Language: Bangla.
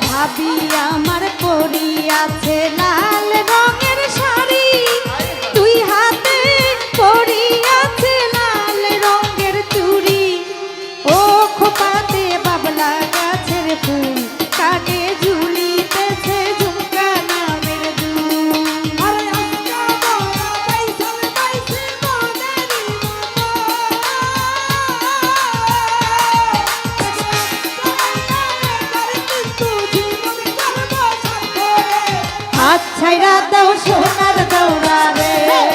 ভাবি আমার পরি আছে লাল রঙের শাড়ি, তুই হাতে পরি আছে লাল রঙের চুড়ি। ও খোপাতে বাবলা গাছের ফুল, কানে ঝুলিতেছে ঝুমকা নামের দুল। হাত ছাইরা দাও সোনার দৌড়া রে।